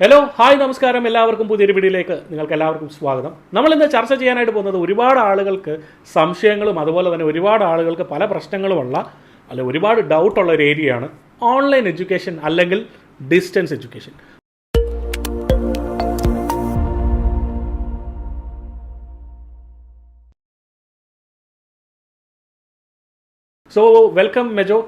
Hello hi നമസ്കാരം എല്ലാവർക്കും പുതിയൊരു വീഡിയോയിലേക്ക് നിങ്ങൾക്ക് എല്ലാവർക്കും സ്വാഗതം. നമ്മൾ ഇന്ന് ചർച്ച ചെയ്യാനായിട്ട് പോകുന്നത് ഒരുപാട് ആളുകൾക്ക് സംശയങ്ങളും അതുപോലെ തന്നെ ഒരുപാട് ആളുകൾക്ക് പല പ്രശ്നങ്ങളുമുള്ള ഒരുപാട് ഡൗട്ടുള്ള ഒരു ഏരിയയാണ് ഓൺലൈൻ എഡ്യൂക്കേഷൻ അല്ലെങ്കിൽ distance education. So welcome Mejo.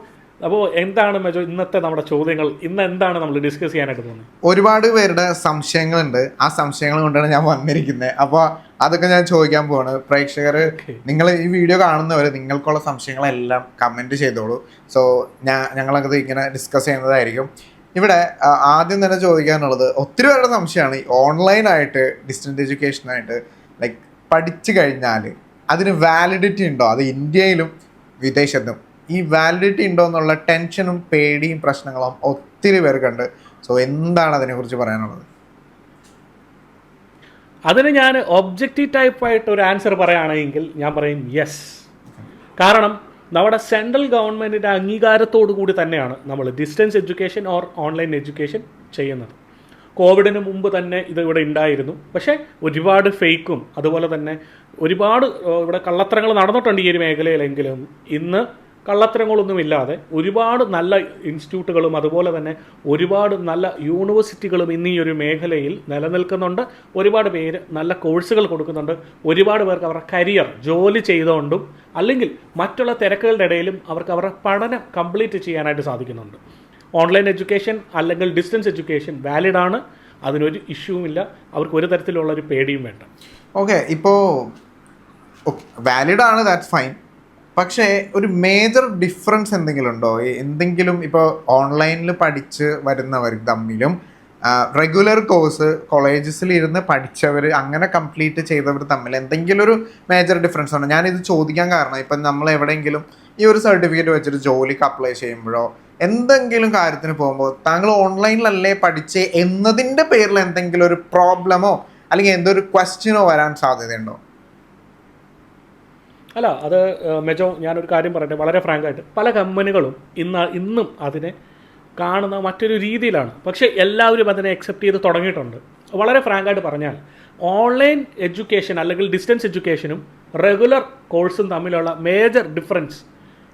അപ്പോൾ എന്താണ് മെജോ ഇന്നത്തെ നമ്മുടെ ചോദ്യങ്ങൾ? ഇന്ന് എന്താണ് നമ്മൾ ഡിസ്കസ് ചെയ്യാനായിട്ട് പോകുന്നത്? ഒരുപാട് പേരുടെ സംശയങ്ങളുണ്ട്. ആ സംശയങ്ങൾ കൊണ്ടാണ് ഞാൻ വന്നിരിക്കുന്നത്. അപ്പോൾ അതൊക്കെ ഞാൻ ചോദിക്കാൻ പോവാണ്. പ്രേക്ഷകർ, നിങ്ങൾ ഈ വീഡിയോ കാണുന്നവർ നിങ്ങൾക്കുള്ള സംശയങ്ങളെല്ലാം കമൻറ്റ് ചെയ്തോളൂ. സോ ഞങ്ങളത് ഇങ്ങനെ ഡിസ്കസ് ചെയ്യുന്നതായിരിക്കും. ഇവിടെ ആദ്യം തന്നെ ചോദിക്കാനുള്ളത്, ഒത്തിരി പേരുടെ സംശയമാണ് ഈ ഓൺലൈനായിട്ട് ഡിസ്റ്റൻസ് എഡ്യൂക്കേഷനായിട്ട് ലൈക്ക് പഠിച്ചു കഴിഞ്ഞാൽ അതിന് വാലിഡിറ്റി ഉണ്ടോ? അത് ഇന്ത്യയിലും വിദേശത്തും ഈ വാലിഡിറ്റി ഉണ്ടോ എന്നുള്ള ടെൻഷനും പേടിയും പ്രശ്നങ്ങളും ഒത്തിരി പേർക്കുണ്ട്. സോ എന്താണ് അതിനെക്കുറിച്ച് പറയാനുള്ളത്? അതിന് ഞാൻ ഒബ്ജക്റ്റീവ് ടൈപ്പായിട്ട് ഒരു ആൻസർ പറയുകയാണെങ്കിൽ ഞാൻ പറയും യെസ്. കാരണം നമ്മുടെ സെൻട്രൽ ഗവൺമെൻറ്റിൻ്റെ അംഗീകാരത്തോടു കൂടി തന്നെയാണ് നമ്മൾ distance education or online education ചെയ്യുന്നത്. കോവിഡിന് മുമ്പ് തന്നെ ഇത് ഇവിടെ ഉണ്ടായിരുന്നു. പക്ഷേ ഒരുപാട് ഫേക്കും അതുപോലെ തന്നെ ഒരുപാട് ഇവിടെ കള്ളത്തരങ്ങൾ നടന്നിട്ടുണ്ട് ഈ ഒരു മേഖലയിലെങ്കിലും ഇന്ന് കള്ളത്തരങ്ങളൊന്നുമില്ലാതെ ഒരുപാട് നല്ല ഇൻസ്റ്റിറ്റ്യൂട്ടുകളും അതുപോലെ തന്നെ ഒരുപാട് നല്ല യൂണിവേഴ്സിറ്റികളും ഇന്ന് ഈ ഒരു മേഖലയിൽ നിലനിൽക്കുന്നുണ്ട്. ഒരുപാട് പേര് നല്ല കോഴ്സുകൾ കൊടുക്കുന്നുണ്ട്. ഒരുപാട് പേർക്ക് അവരുടെ കരിയർ ജോലി ചെയ്തുകൊണ്ടും അല്ലെങ്കിൽ മറ്റുള്ള തിരക്കുകളുടെ ഇടയിലും അവർക്ക് അവരുടെ പഠനം കംപ്ലീറ്റ് ചെയ്യാനായിട്ട് സാധിക്കുന്നുണ്ട്. ഓൺലൈൻ എഡ്യൂക്കേഷൻ അല്ലെങ്കിൽ ഡിസ്റ്റൻസ് എഡ്യൂക്കേഷൻ വാലിഡാണ്. അതിനൊരു ഇഷ്യൂവില്ല. അവർക്ക് ഒരു തരത്തിലുള്ളൊരു പേടിയും വേണ്ട. ഓക്കെ, ഇപ്പോൾ വാലിഡാണ്, ദാറ്റ്സ് ഫൈൻ. പക്ഷേ ഒരു മേജർ ഡിഫറൻസ് എന്തെങ്കിലും ഉണ്ടോ? എന്തെങ്കിലും ഇപ്പോൾ ഓൺലൈനിൽ പഠിച്ച് വരുന്നവർ തമ്മിലും റെഗുലർ കോഴ്സ് കോളേജസിൽ ഇരുന്ന് പഠിച്ചവർ അങ്ങനെ കംപ്ലീറ്റ് ചെയ്തവർ തമ്മിൽ എന്തെങ്കിലും ഒരു മേജർ ഡിഫറൻസ് ഉണ്ടോ? ഞാനിത് ചോദിക്കാൻ കാരണം ഇപ്പം നമ്മൾ എവിടെയെങ്കിലും ഈ ഒരു സർട്ടിഫിക്കറ്റ് വെച്ചിട്ട് ജോലിക്ക് അപ്ലൈ ചെയ്യുമ്പോഴോ എന്തെങ്കിലും കാര്യത്തിന് പോകുമ്പോൾ താങ്കൾ ഓൺലൈനിലല്ലേ പഠിച്ചേ എന്നതിൻ്റെ പേരിൽ എന്തെങ്കിലും ഒരു പ്രോബ്ലമോ അല്ലെങ്കിൽ എന്തൊരു ക്വസ്റ്റ്യനോ വരാൻ സാധ്യതയുണ്ടോ? അല്ല, അത് മെജോ ഞാനൊരു കാര്യം പറയട്ടെ. വളരെ ഫ്രാങ്കായിട്ട് പല കമ്പനികളും ഇന്നും അതിനെ കാണുന്ന മറ്റൊരു രീതിയിലാണ്. പക്ഷേ എല്ലാവരും അതിനെ അക്സെപ്റ്റ് ചെയ്ത് തുടങ്ങിയിട്ടുണ്ട്. വളരെ ഫ്രാങ്കായിട്ട് പറഞ്ഞാൽ ഓൺലൈൻ എഡ്യൂക്കേഷൻ അല്ലെങ്കിൽ ഡിസ്റ്റൻസ് എഡ്യൂക്കേഷനും റെഗുലർ കോഴ്സും തമ്മിലുള്ള മേജർ ഡിഫറൻസ്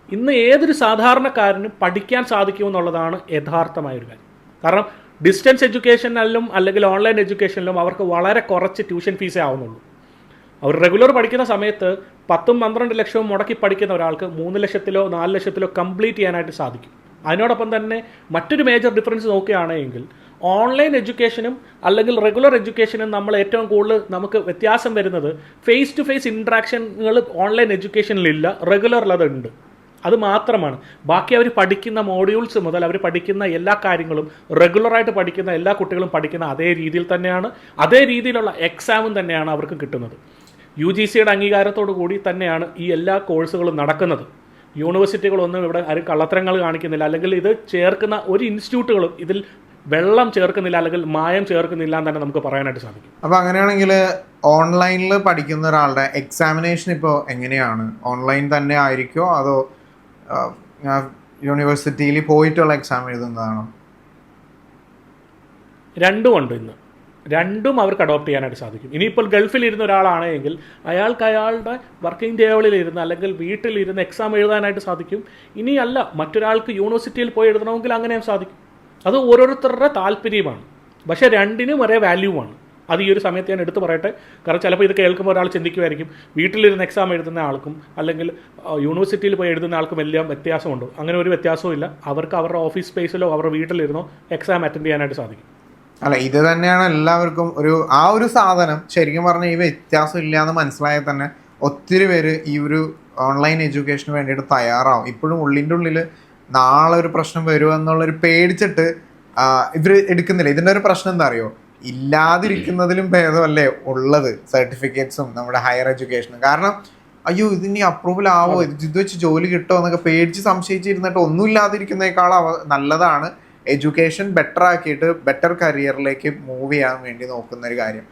ഇന്ന് ഏതൊരു സാധാരണക്കാരനും പഠിക്കാൻ സാധിക്കുമെന്നുള്ളതാണ് യഥാർത്ഥമായൊരു കാര്യം. കാരണം ഡിസ്റ്റൻസ് എഡ്യൂക്കേഷനിലും അല്ലെങ്കിൽ ഓൺലൈൻ എഡ്യൂക്കേഷനിലും അവർക്ക് വളരെ കുറച്ച് ട്യൂഷൻ ഫീസേ ആവുന്നുള്ളൂ. അവർ റെഗുലർ പഠിക്കുന്ന സമയത്ത് 10-12 ലക്ഷവും മുടക്കി പഠിക്കുന്ന ഒരാൾക്ക് 3 ലക്ഷത്തിലോ 4 ലക്ഷത്തിലോ കംപ്ലീറ്റ് ചെയ്യാനായിട്ട് സാധിക്കും. അതിനോടൊപ്പം തന്നെ മറ്റൊരു മേജർ ഡിഫറൻസ് നോക്കുകയാണെങ്കിൽ ഓൺലൈൻ എഡ്യൂക്കേഷനും അല്ലെങ്കിൽ റെഗുലർ എഡ്യൂക്കേഷനും നമ്മൾ ഏറ്റവും കൂടുതൽ നമുക്ക് വ്യത്യാസം വരുന്നത് ഫേസ് ടു ഫേസ് ഇൻട്രാക്ഷനുകൾ ഓൺലൈൻ എഡ്യൂക്കേഷനിലില്ല, റെഗുലറിൽ അതുണ്ട്. അത് മാത്രമാണ്. ബാക്കി അവർ പഠിക്കുന്ന മോഡ്യൂൾസ് മുതൽ അവർ പഠിക്കുന്ന എല്ലാ കാര്യങ്ങളും റെഗുലറായിട്ട് പഠിക്കുന്ന എല്ലാ കുട്ടികളും പഠിക്കുന്ന അതേ രീതിയിൽ തന്നെയാണ്. അതേ രീതിയിലുള്ള എക്സാമും തന്നെയാണ് അവർക്ക് കിട്ടുന്നത്. UGCയുടെ അംഗീകാരത്തോടു കൂടി തന്നെയാണ് ഈ എല്ലാ കോഴ്സുകളും നടക്കുന്നത്. യൂണിവേഴ്സിറ്റികളൊന്നും ഇവിടെ ആരും കള്ളത്തരങ്ങൾ കാണിക്കുന്നില്ല, അല്ലെങ്കിൽ ഇത് ചേർക്കുന്ന ഒരു ഇൻസ്റ്റിറ്റ്യൂട്ടുകളും ഇതിൽ വെള്ളം ചേർക്കുന്നില്ല അല്ലെങ്കിൽ മായം ചേർക്കുന്നില്ല എന്ന് തന്നെ നമുക്ക് പറയാനായിട്ട് സാധിക്കും. അപ്പോൾ അങ്ങനെയാണെങ്കിൽ ഓൺലൈനിൽ പഠിക്കുന്ന ഒരാളുടെ എക്സാമിനേഷൻ ഇപ്പോൾ എങ്ങനെയാണ്? ഓൺലൈൻ തന്നെ ആയിരിക്കുമോ അതോ യൂണിവേഴ്സിറ്റിയിൽ പോയിട്ടുള്ള എക്സാം എഴുതുന്നതാണോ? രണ്ടും ഉണ്ട്. ഇന്ന് രണ്ടും അവർക്ക് അഡോപ്റ്റ് ചെയ്യാനായിട്ട് സാധിക്കും. ഇനിയിപ്പോൾ ഗൾഫിലിരുന്ന ഒരാളാണെങ്കിൽ അയാൾക്ക് അയാളുടെ വർക്കിംഗ് ടേബിളിലിരുന്ന് അല്ലെങ്കിൽ വീട്ടിലിരുന്ന് എക്സാം എഴുതാനായിട്ട് സാധിക്കും. ഇനിയല്ല മറ്റൊരാൾക്ക് യൂണിവേഴ്സിറ്റിയിൽ പോയി എഴുതണമെങ്കിൽ അങ്ങനെയും സാധിക്കും. അത് ഓരോരുത്തരുടെ താല്പര്യമാണ്. പക്ഷേ രണ്ടിനും ഒരേ വാല്യൂവാണ്. അത് ഈ ഒരു സമയത്ത് ഞാൻ എടുത്തു പറയട്ടെ. കാരണം ചിലപ്പോൾ ഇത് കേൾക്കുമ്പോൾ ഒരാൾ ചിന്തിക്കുമായിരിക്കും വീട്ടിലിരുന്ന് എക്സാം എഴുതുന്ന ആൾക്കും അല്ലെങ്കിൽ യൂണിവേഴ്സിറ്റിയിൽ പോയി എഴുതുന്ന ആൾക്കും എല്ലാം വ്യത്യാസമുണ്ടോ? അങ്ങനെ ഒരു വ്യത്യാസവും ഇല്ല. അവർക്ക് അവരുടെ ഓഫീസ് സ്പേസിലോ അവരുടെ വീട്ടിലിരുന്നോ എക്സാം അറ്റൻഡ് ചെയ്യാനായിട്ട് സാധിക്കും. അല്ല, ഇത് തന്നെയാണ് എല്ലാവർക്കും ഒരു സാധനം ശരിക്കും പറഞ്ഞാൽ ഈ വ്യത്യാസം ഇല്ല എന്ന് മനസ്സിലായാൽ തന്നെ ഒത്തിരി പേര് ഈ ഒരു ഓൺലൈൻ എഡ്യൂക്കേഷന് വേണ്ടിയിട്ട് തയ്യാറാവും. ഇപ്പോഴും ഉള്ളിൻ്റെ ഉള്ളിൽ നാളെ ഒരു പ്രശ്നം വരുമോ എന്നുള്ളൊരു പേടിച്ചിട്ട് ഇവർ എടുക്കുന്നില്ല. ഇതിൻ്റെ ഒരു പ്രശ്നം എന്താ അറിയോ? ഇല്ലാതിരിക്കുന്നതിലും ഭേദമല്ലേ ഉള്ളത് സർട്ടിഫിക്കറ്റ്സും നമ്മുടെ ഹയർ എഡ്യൂക്കേഷനും. കാരണം അയ്യോ ഇതിനി അപ്രൂവൽ ആവോ, ഇത് വെച്ച് ജോലി കിട്ടുമോ എന്നൊക്കെ പേടിച്ച് സംശയിച്ചിരുന്നിട്ട് ഒന്നും ഇല്ലാതിരിക്കുന്നതിനേക്കാളും നല്ലതാണ് എഡ്യൂക്കേഷൻ ബെറ്റർ ആക്കിയിട്ട് ബെറ്റർ കരിയറിലേക്ക് മൂവ് ചെയ്യാൻ വേണ്ടി നോക്കുന്ന ഒരു കാര്യം.